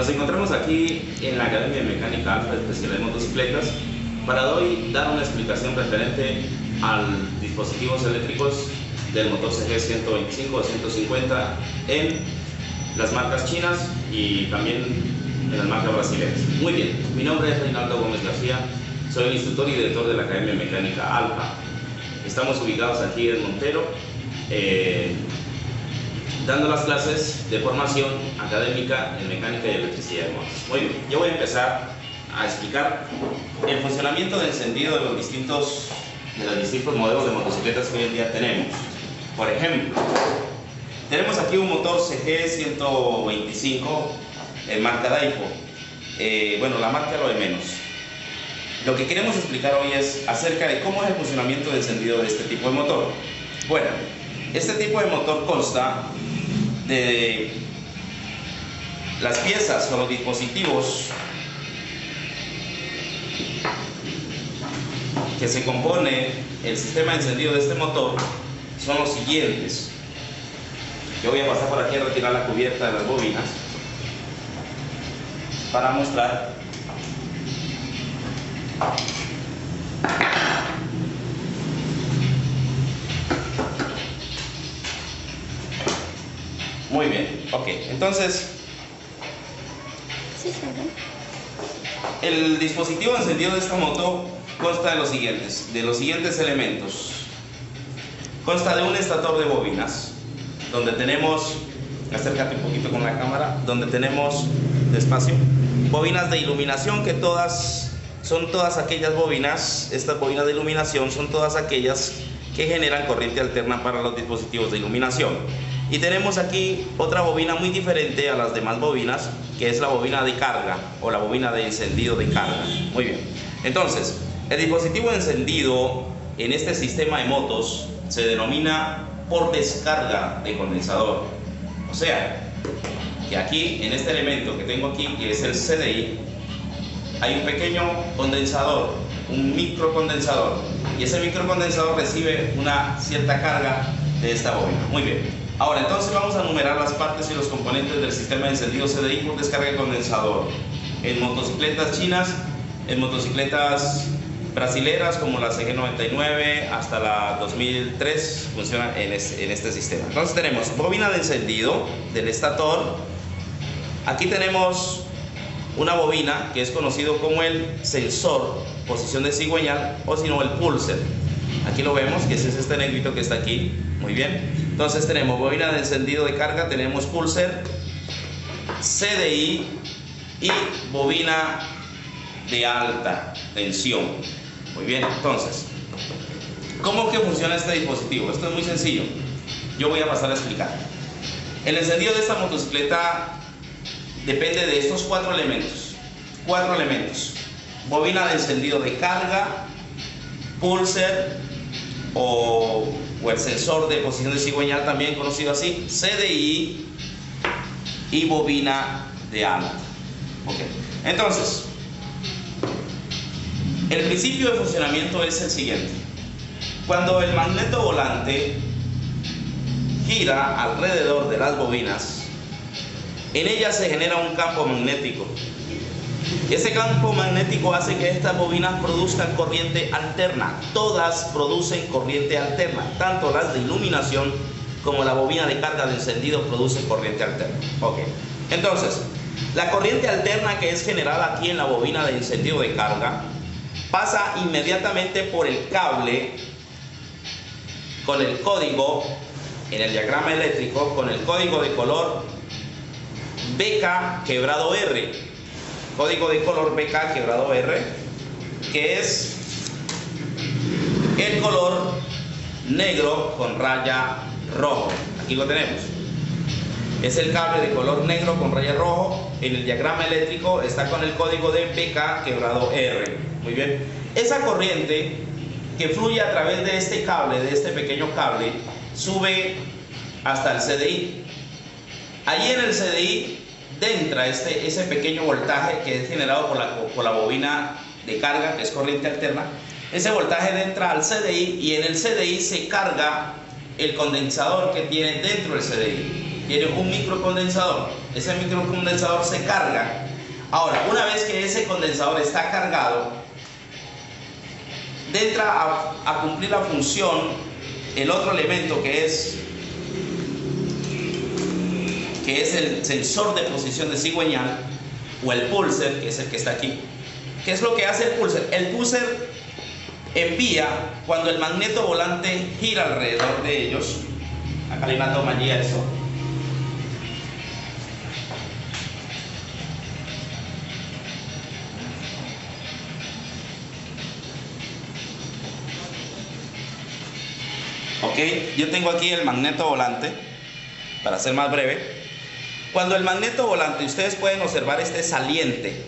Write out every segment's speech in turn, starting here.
Nos encontramos aquí en la Academia de Mecánica Alfa, especialidad de motocicletas, para hoy dar una explicación referente a dispositivos eléctricos del motor CG 125 o 150 en las marcas chinas y también en las marcas brasileñas. Muy bien, mi nombre es Reinaldo Gómez García, soy el instructor y director de la Academia de Mecánica Alfa. Estamos ubicados aquí en Montero, dando las clases de formación académica en mecánica y electricidad de motos. Muy bien, yo voy a empezar a explicar el funcionamiento de encendido de los distintos modelos de motocicletas que hoy en día tenemos. Por ejemplo, tenemos aquí un motor CG 125 en marca Daipo. Bueno, la marca lo de menos. Lo que queremos explicar hoy es acerca de cómo es el funcionamiento de encendido de este tipo de motor. Bueno, este tipo de motor consta de las piezas o los dispositivos que se compone el sistema de encendido de este motor son los siguientes. Yo voy a pasar por aquí a retirar la cubierta de las bobinas para mostrar. Muy bien, ok, entonces el dispositivo de encendido de esta moto consta de los siguientes elementos. Consta de un estator de bobinas, donde tenemos, acércate un poquito con la cámara, donde tenemos, despacio, bobinas de iluminación que son todas aquellas bobinas, estas bobinas de iluminación son todas aquellas que generan corriente alterna para los dispositivos de iluminación. Y tenemos aquí otra bobina muy diferente a las demás bobinas, que es la bobina de carga o la bobina de encendido de carga. Muy bien, entonces el dispositivo de encendido en este sistema de motos se denomina por descarga de condensador. O sea, que aquí en este elemento que tengo aquí, que es el CDI, hay un pequeño condensador, un microcondensador, y ese microcondensador recibe una cierta carga de esta bobina. Muy bien. Ahora, entonces vamos a enumerar las partes y los componentes del sistema de encendido CDI por descarga de condensador. En motocicletas chinas, en motocicletas brasileras como la CG99 hasta la 2003 funciona en este sistema. Entonces tenemos bobina de encendido del estator. Aquí tenemos una bobina que es conocido como el sensor, posición de cigüeñal, o si no el pulser. Aquí lo vemos, que ese es este negrito que está aquí. Muy bien. Entonces tenemos bobina de encendido de carga, tenemos pulser, CDI y bobina de alta tensión. Muy bien, entonces, ¿cómo que funciona este dispositivo? Esto es muy sencillo. Yo voy a pasar a explicar. El encendido de esta motocicleta depende de estos cuatro elementos. Bobina de encendido de carga, pulser o el sensor de posición de cigüeñal, también conocido así, CDI y bobina de alta. Okay. Entonces, el principio de funcionamiento es el siguiente. Cuando el magneto volante gira alrededor de las bobinas, en ellas se genera un campo magnético. Ese campo magnético hace que estas bobinas produzcan corriente alterna. Todas producen corriente alterna, tanto las de iluminación como la bobina de carga de encendido produce corriente alterna. Okay. Entonces, la corriente alterna que es generada aquí en la bobina de encendido de carga pasa inmediatamente por el cable con el código, en el diagrama eléctrico, con el código de color BK_R. Código de color BK_R, que es el color negro con raya rojo. Aquí lo tenemos. Es el cable de color negro con raya rojo. En el diagrama eléctrico está con el código de BK_R. Muy bien. Esa corriente que fluye a través de este cable, de este pequeño cable, sube hasta el CDI. Allí en el CDI entra ese pequeño voltaje que es generado por la bobina de carga, que es corriente alterna. Ese voltaje entra al CDI y en el CDI se carga el condensador que tiene dentro del CDI. Tiene un microcondensador. ese microcondensador se carga. Ahora, una vez que ese condensador está cargado, entra a cumplir la función el otro elemento que es el sensor de posición de cigüeñal, o el pulser, que es el que está aquí. ¿Qué es lo que hace el pulser? El pulser envía cuando el magneto volante gira alrededor de ellos. Acá hay una toma allí a eso. Ok, yo tengo aquí el magneto volante, para ser más breve. Cuando el magneto volante, ustedes pueden observar este saliente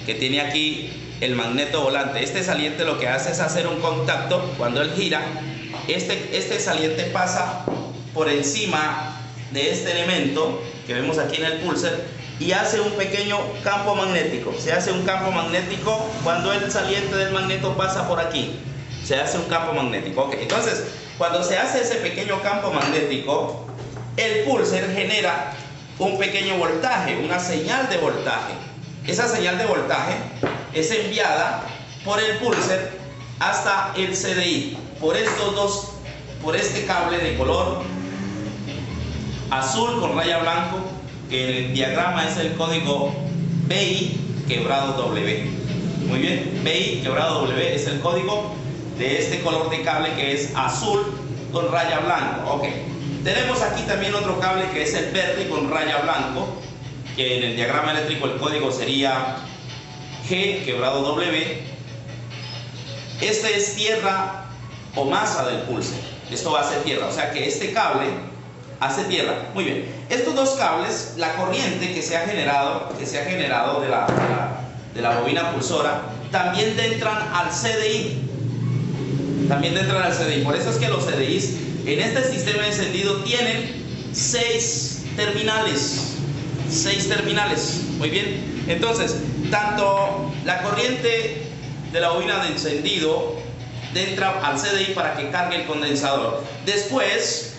que tiene aquí el magneto volante. Este saliente lo que hace es hacer un contacto. Cuando él gira, este saliente pasa por encima de este elemento que vemos aquí en el pulser y hace un pequeño campo magnético. Se hace un campo magnético cuando el saliente del magneto pasa por aquí. Se hace un campo magnético. Ok, entonces, cuando se hace ese pequeño campo magnético, el pulser genera un pequeño voltaje, una señal de voltaje. Esa señal de voltaje es enviada por el pulser hasta el CDI, por este cable de color azul con raya blanco, que en el diagrama es el código BI quebrado W. Muy bien, BI quebrado W es el código de este color de cable que es azul con raya blanco. Ok. Tenemos aquí también otro cable que es el verde con raya blanco, que en el diagrama eléctrico el código sería G quebrado W. Este es tierra o masa del pulser. Esto hace tierra, o sea que este cable hace tierra. Muy bien. Estos dos cables, la corriente que se ha generado de la bobina pulsora, también entran al CDI. Por eso es que los CDIs en este sistema de encendido tienen 6 terminales. Muy bien. Entonces, tanto la corriente de la bobina de encendido entra al CDI para que cargue el condensador. Después,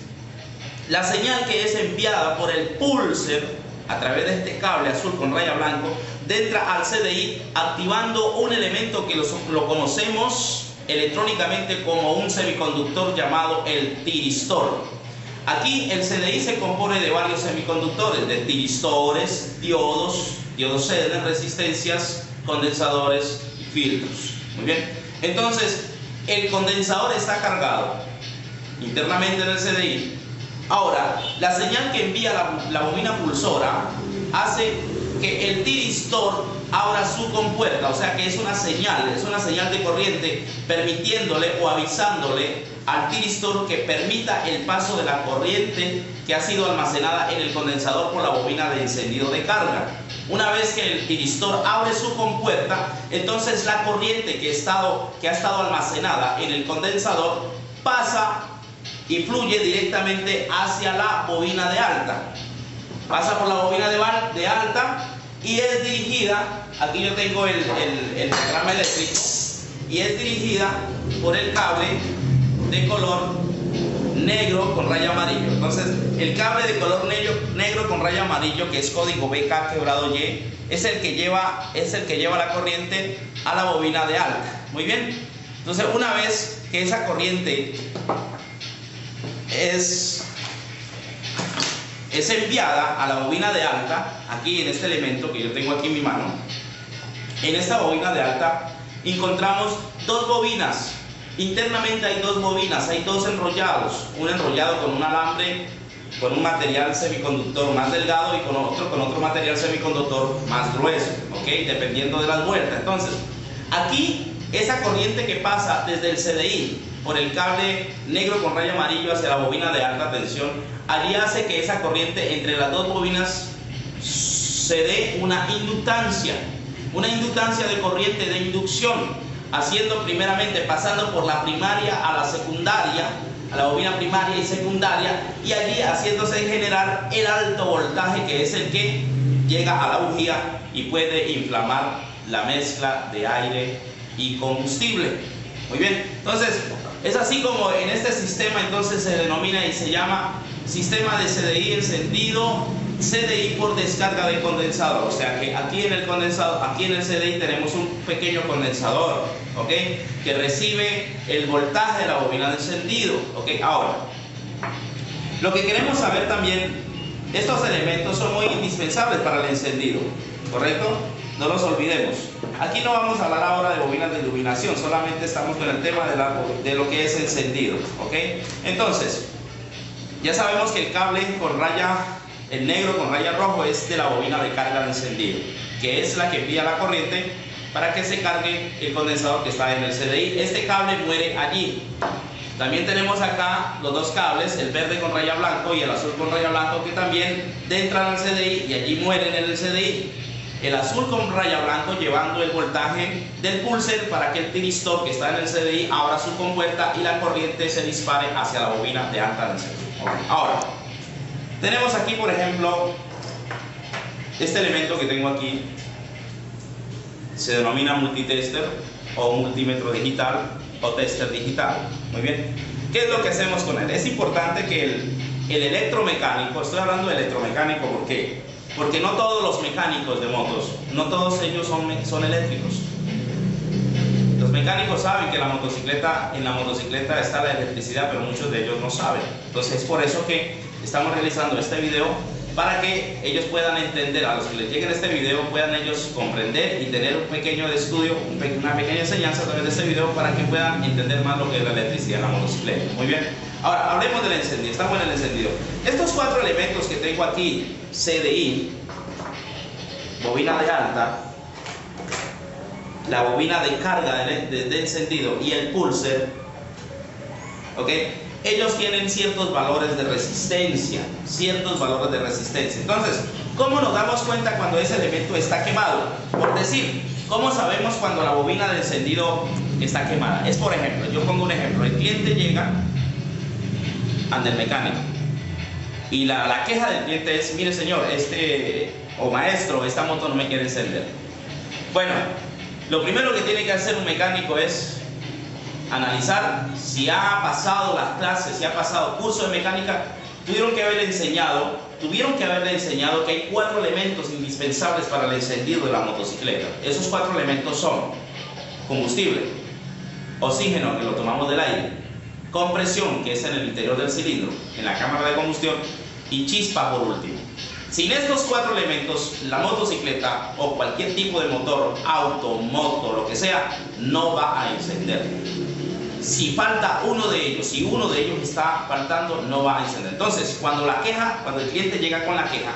la señal que es enviada por el pulser a través de este cable azul con raya blanco entra al CDI activando un elemento que lo conocemos electrónicamente como un semiconductor llamado el tiristor. Aquí el CDI se compone de varios semiconductores, de tiristores, diodos ceden resistencias, condensadores y filtros. Muy bien. Entonces, el condensador está cargado internamente en el CDI. Ahora, la señal que envía la bobina pulsora hace que el tiristor abra su compuerta, o sea que es una señal de corriente, permitiéndole o avisándole al tiristor que permita el paso de la corriente que ha sido almacenada en el condensador por la bobina de encendido de carga. Una vez que el tiristor abre su compuerta, entonces la corriente que ha estado almacenada en el condensador pasa y fluye directamente hacia la bobina de alta. Pasa por la bobina de alta y es dirigida, aquí yo tengo el diagrama eléctrico, y es dirigida por el cable de color negro con raya amarillo. Entonces, el cable de color negro con raya amarillo, que es código BK quebrado Y, es el que lleva la corriente a la bobina de alta. Muy bien. Entonces, una vez que esa corriente es enviada a la bobina de alta, aquí en este elemento que yo tengo aquí en mi mano, en esta bobina de alta encontramos dos bobinas. Internamente hay dos bobinas, hay dos enrollados, un enrollado con un alambre, con un material semiconductor más delgado y con otro material semiconductor más grueso, ¿ok? Dependiendo de las vueltas. Entonces, aquí esa corriente que pasa desde el CDI por el cable negro con raya amarillo hacia la bobina de alta tensión, allí hace que esa corriente entre las dos bobinas se dé una inductancia de corriente de inducción, pasando por la primaria a la secundaria, a la bobina primaria y secundaria, y allí haciéndose generar el alto voltaje, que es el que llega a la bujía y puede inflamar la mezcla de aire y combustible. Muy bien, entonces es así como en este sistema entonces se denomina y se llama sistema de CDI encendido, CDI por descarga de condensador. O sea que aquí en el condensador, aquí en el CDI tenemos un pequeño condensador, ¿ok? Que recibe el voltaje de la bobina de encendido, ¿ok? Ahora, lo que queremos saber también, estos elementos son muy indispensables para el encendido, ¿correcto? No los olvidemos. Aquí no vamos a hablar ahora de bobinas de iluminación, solamente estamos con el tema de lo que es encendido, ¿ok? Entonces, ya sabemos que el cable con raya, el negro con raya rojo, es de la bobina de carga de encendido, que es la que envía la corriente para que se cargue el condensador que está en el CDI. Este cable muere allí. También tenemos acá los dos cables, el verde con raya blanco y el azul con raya blanco, que también entran al CDI y allí mueren en el CDI. El azul con raya blanco llevando el voltaje del pulser para que el tiristor que está en el CDI abra su compuerta y la corriente se dispare hacia la bobina de alta tensión. Ahora, tenemos aquí, por ejemplo, este elemento que tengo aquí, se denomina multitester o multímetro digital o tester digital. Muy bien. ¿Qué es lo que hacemos con él? Es importante que el electromecánico, estoy hablando de electromecánico, ¿por qué? Porque no todos los mecánicos de motos, no todos ellos son eléctricos. Los mecánicos saben que en la motocicleta está la electricidad, pero muchos de ellos no saben. Entonces es por eso que estamos realizando este video, para que ellos puedan entender, a los que les lleguen este video, puedan ellos comprender y tener un pequeño estudio, una pequeña enseñanza a través de este video, para que puedan entender más lo que es la electricidad en la motocicleta. Muy bien. Ahora, hablemos del encendido. Estamos en el encendido. Estos cuatro elementos que tengo aquí, CDI, bobina de alta, la bobina de carga de encendido y el pulser, ¿ok? Ellos tienen ciertos valores de resistencia, Entonces, ¿cómo nos damos cuenta cuando ese elemento está quemado? Por decir, ¿cómo sabemos cuando la bobina de encendido está quemada? Es, por ejemplo, yo pongo un ejemplo, el cliente llega ante el mecánico y la queja del cliente es: mire señor, o maestro, esta moto no me quiere encender. Bueno, lo primero que tiene que hacer un mecánico es analizar si ha pasado las clases, si ha pasado curso de mecánica. Tuvieron que haberle enseñado que hay cuatro elementos indispensables para el encendido de la motocicleta. Esos cuatro elementos son combustible, oxígeno, que lo tomamos del aire, compresión, que es en el interior del cilindro, en la cámara de combustión, y chispa por último. Sin estos cuatro elementos, la motocicleta o cualquier tipo de motor, auto, moto, lo que sea, no va a encender. Si falta uno de ellos, si uno de ellos está faltando, no va a encender. Entonces, cuando el cliente llega con la queja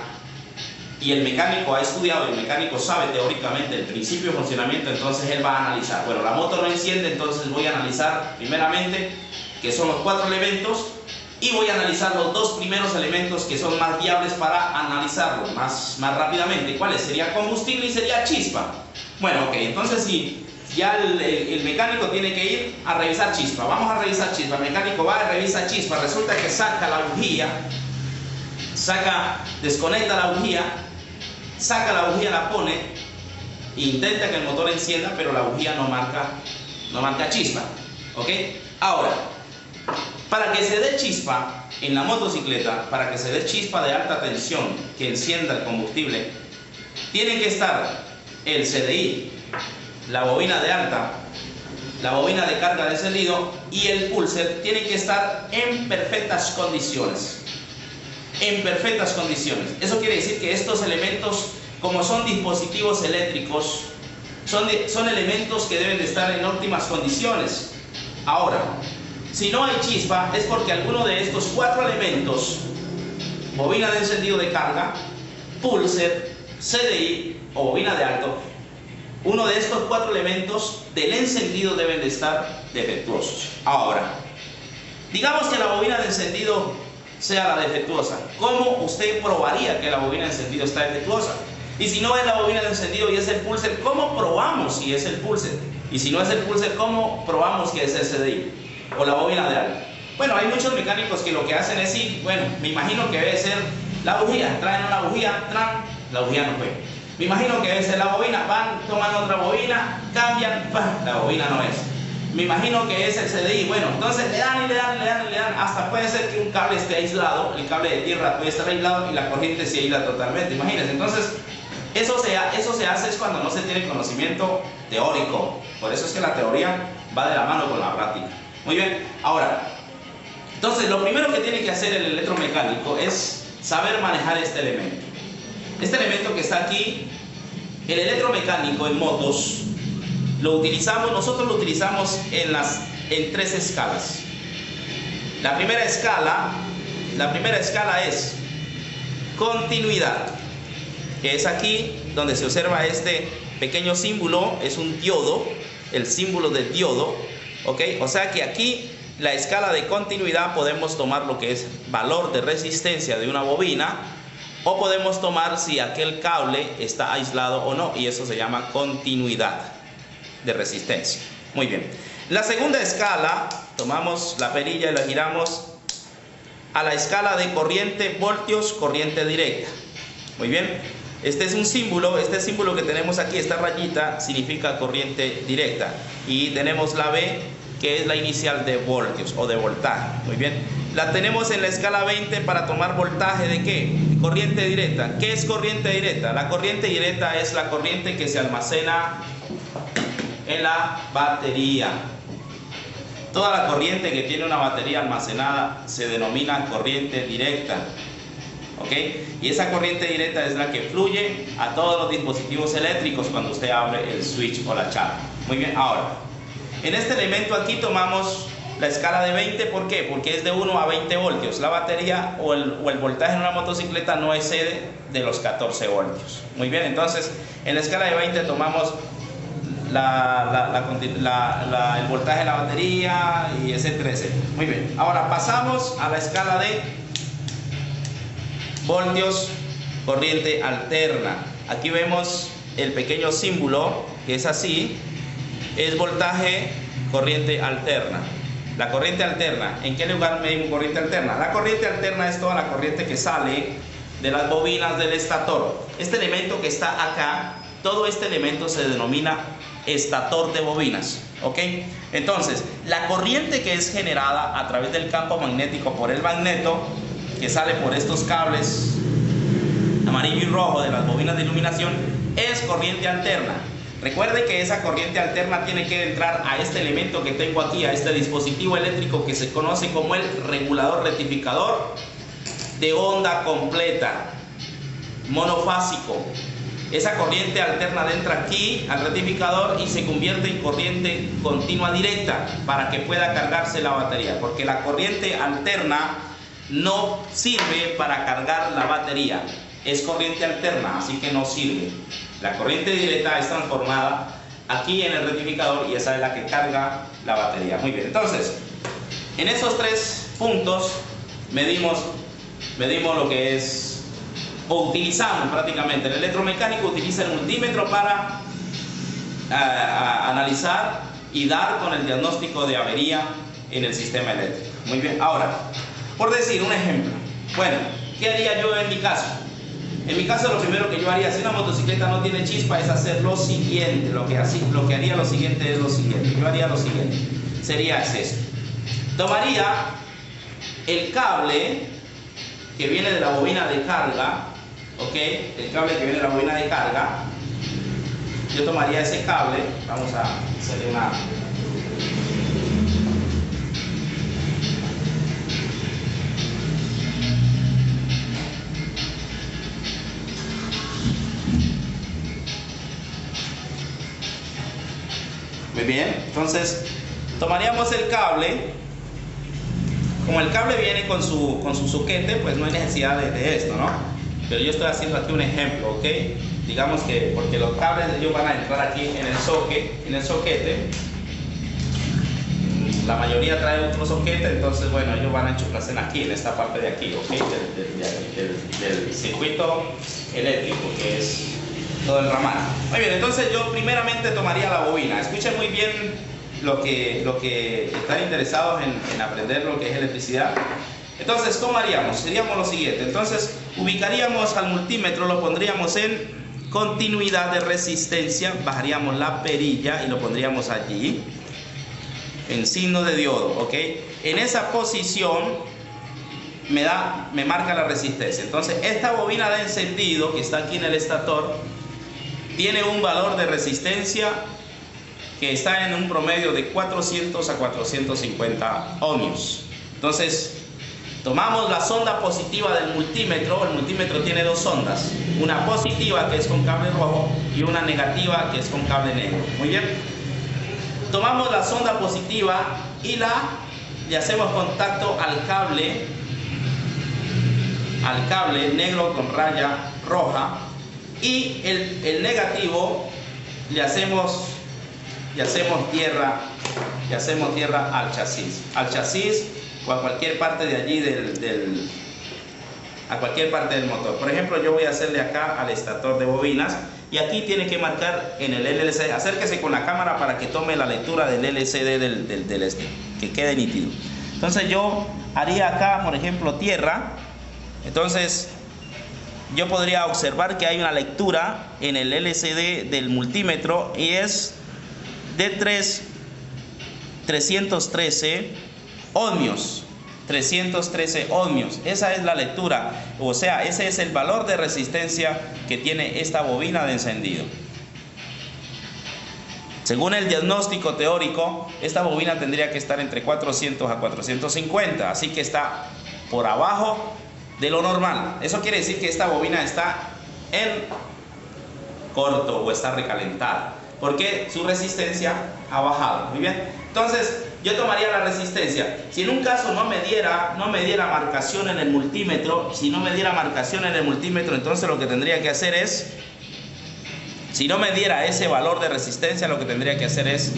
y el mecánico ha estudiado, el mecánico sabe teóricamente el principio de funcionamiento, entonces él va a analizar: bueno, la moto no enciende, entonces voy a analizar primeramente qué son los cuatro elementos, y voy a analizar los dos primeros elementos que son más viables para analizarlo más rápidamente. ¿Cuáles? Sería combustible y sería chispa. Bueno, ok, entonces si ya el mecánico tiene que ir a revisar chispa, vamos a revisar chispa. El mecánico va y revisa chispa, resulta que saca la bujía, desconecta la bujía, saca la bujía, la pone, intenta que el motor encienda, pero la bujía no marca chispa, ¿ok? Ahora, para que se dé chispa en la motocicleta, para que se dé chispa de alta tensión que encienda el combustible, tiene que estar el CDI, la bobina de alta, la bobina de carga de encendido y el pulser tienen que estar en perfectas condiciones. Eso quiere decir que estos elementos, como son dispositivos eléctricos, son elementos que deben de estar en óptimas condiciones. Ahora, si no hay chispa, es porque alguno de estos cuatro elementos, bobina de encendido de carga, pulser, CDI o bobina de alto, uno de estos cuatro elementos del encendido deben de estar defectuosos. Ahora, digamos que la bobina de encendido sea la defectuosa. ¿Cómo usted probaría que la bobina de encendido está defectuosa? Y si no es la bobina de encendido y es el pulser, ¿cómo probamos si es el pulser? Y si no es el pulser, ¿cómo probamos que es el CDI o la bobina de alta? Bueno, hay muchos mecánicos que lo que hacen es ir, bueno, me imagino que debe ser la bujía, traen una bujía, la bujía no fue. Me imagino que debe ser la bobina, van, toman otra bobina, cambian, la bobina no es. me imagino que es el CDI. Bueno, entonces le dan y le dan y le dan y le dan, hasta puede ser que un cable esté aislado, el cable de tierra puede estar aislado y la corriente se aísla totalmente, imagínense. Entonces, eso se hace es cuando no se tiene conocimiento teórico. Por eso es que la teoría va de la mano con la práctica. Muy bien, ahora, entonces lo primero que tiene que hacer el electromecánico es saber manejar este elemento. Este elemento que está aquí, el electromecánico en motos, nosotros lo utilizamos en 3 escalas. La primera escala es continuidad, que es aquí donde se observa este pequeño símbolo, es un diodo, el símbolo de diodo, ¿ok? O sea que aquí la escala de continuidad podemos tomar lo que es valor de resistencia de una bobina, o podemos tomar si aquel cable está aislado o no, y eso se llama continuidad de resistencia. Muy bien. La segunda escala, tomamos la perilla y la giramos a la escala de corriente voltios, corriente directa. Muy bien. Este es un símbolo, este símbolo que tenemos aquí, esta rayita, significa corriente directa. Y tenemos la B, que es la inicial de voltios o de voltaje. Muy bien. La tenemos en la escala 20 para tomar voltaje de ¿qué? Corriente directa. ¿Qué es corriente directa? La corriente directa es la corriente que se almacena en la batería. Toda la corriente que tiene una batería almacenada se denomina corriente directa. ¿Ok? Y esa corriente directa es la que fluye a todos los dispositivos eléctricos cuando usted abre el switch o la chapa. Muy bien, ahora, en este elemento aquí tomamos la escala de 20, ¿por qué? Porque es de 1 a 20 voltios. La batería o el voltaje en una motocicleta no excede de los 14 voltios. Muy bien, entonces en la escala de 20 tomamos el voltaje de la batería y etcétera, etcétera. Muy bien, ahora pasamos a la escala de voltios, corriente alterna. Aquí vemos el pequeño símbolo que es así, es voltaje, corriente alterna. La corriente alterna, ¿en qué lugar medimos corriente alterna? La corriente alterna es toda la corriente que sale de las bobinas del estator. Este elemento que está acá, todo este elemento se denomina estator de bobinas, ¿ok? Entonces, la corriente que es generada a través del campo magnético por el magneto, que sale por estos cables amarillo y rojo de las bobinas de iluminación, es corriente alterna. Recuerde que esa corriente alterna tiene que entrar a este elemento que tengo aquí, a este dispositivo eléctrico que se conoce como el regulador rectificador de onda completa, monofásico. Esa corriente alterna entra aquí al rectificador y se convierte en corriente continua directa para que pueda cargarse la batería, porque la corriente alterna no sirve para cargar la batería, es corriente alterna, así que no sirve. La corriente directa es transformada aquí en el rectificador y esa es la que carga la batería. Muy bien, entonces, en esos 3 puntos medimos lo que es, o utilizamos prácticamente, el electromecánico utiliza el multímetro para analizar y dar con el diagnóstico de avería en el sistema eléctrico. Muy bien, ahora, por decir un ejemplo, bueno, ¿qué haría yo en mi caso? En mi caso, lo primero que yo haría, si una motocicleta no tiene chispa, es hacer lo siguiente. Lo que haría lo siguiente es lo siguiente. Yo haría lo siguiente. Sería esto. Tomaría el cable que viene de la bobina de carga, ¿ok? El cable que viene de la bobina de carga. Yo tomaría ese cable. Vamos a hacerle una... Muy bien, entonces tomaríamos el cable. Como el cable viene con su soquete, pues no hay necesidad de esto, ¿no? Pero yo estoy haciendo aquí un ejemplo, ¿ok? Digamos que, porque los cables ellos van a entrar aquí en el soquete. La mayoría trae otro soquete, entonces bueno, ellos van a enchufarse aquí, en esta parte de aquí, ¿ok? Del circuito eléctrico, que es todo el ramal. Muy bien, entonces yo primeramente tomaría la bobina. Escuchen muy bien lo que están interesados en aprender lo que es electricidad. Entonces, ¿cómo haríamos? Seríamos lo siguiente. Entonces, ubicaríamos al multímetro, lo pondríamos en continuidad de resistencia, bajaríamos la perilla y lo pondríamos allí. en signo de diodo, ¿ok? En esa posición me marca la resistencia. Entonces esta bobina de encendido que está aquí en el estator tiene un valor de resistencia que está en un promedio de 400 a 450 ohmios. Entonces tomamos la sonda positiva del multímetro. El multímetro tiene dos sondas, una positiva que es con cable rojo y una negativa que es con cable negro. Muy bien, tomamos la sonda positiva y le hacemos contacto al cable negro con raya roja, y el negativo le hacemos tierra al chasis o a cualquier parte de allí a cualquier parte del motor. Por ejemplo, yo voy a hacerle acá al estator de bobinas, y aquí tiene que marcar en el LCD. Acérquese con la cámara para que tome la lectura del LCD que quede nítido. Entonces yo haría acá, por ejemplo, tierra. Entonces yo podría observar que hay una lectura en el LCD del multímetro y es de 313 ohmios. 313 ohmios. Esa es la lectura, o sea, ese es el valor de resistencia que tiene esta bobina de encendido. Según el diagnóstico teórico, esta bobina tendría que estar entre 400 a 450, así que está por abajo de lo normal. Eso quiere decir que esta bobina está en corto o está recalentada, porque su resistencia ha bajado. Muy bien, entonces yo tomaría la resistencia. Si en un caso no me diera marcación en el multímetro, entonces lo que tendría que hacer es, si no me diera ese valor de resistencia, lo que tendría que hacer es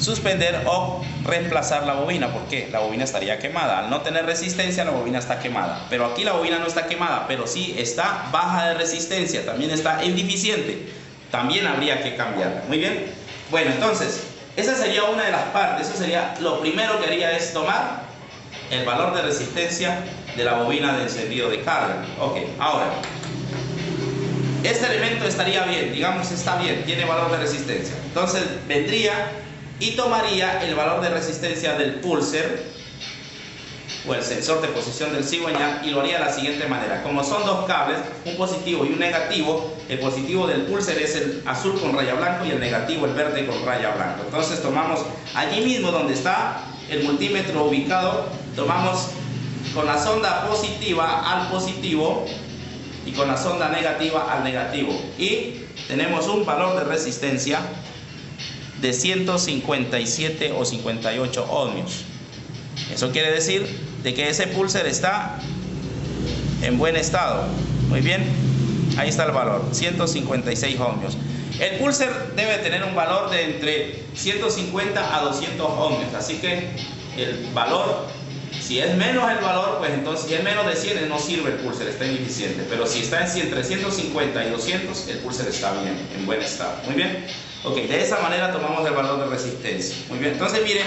suspender o reemplazar la bobina, porque la bobina estaría quemada. Al no tener resistencia, la bobina está quemada. Pero aquí la bobina no está quemada, pero sí está baja de resistencia, también está en deficiente. También habría que cambiarla. Muy bien. Bueno, entonces esa sería una de las partes. Eso sería lo primero que haría, es tomar el valor de resistencia de la bobina de encendido de carga. Ok, ahora este elemento estaría bien, digamos está bien, tiene valor de resistencia. Entonces vendría y tomaría el valor de resistencia del pulser o el sensor de posición del cigüeñal y lo haría de la siguiente manera. Como son dos cables, un positivo y un negativo, el positivo del pulser es el azul con raya blanca y el negativo el verde con raya blanca. Entonces tomamos allí mismo donde está el multímetro ubicado, tomamos con la sonda positiva al positivo y con la sonda negativa al negativo, y tenemos un valor de resistencia de 157 o 58 ohmios. Eso quiere decir de que ese pulser está en buen estado. Muy bien, ahí está el valor, 156 ohmios. El pulser debe tener un valor de entre 150 a 200 ohmios, así que el valor, si es menos el valor, pues entonces si es menos de 100 no sirve el pulser, está ineficiente. Pero si está entre 150 y 200, el pulser está bien, en buen estado. Muy bien. Ok, de esa manera tomamos el valor de resistencia. Muy bien, entonces miren,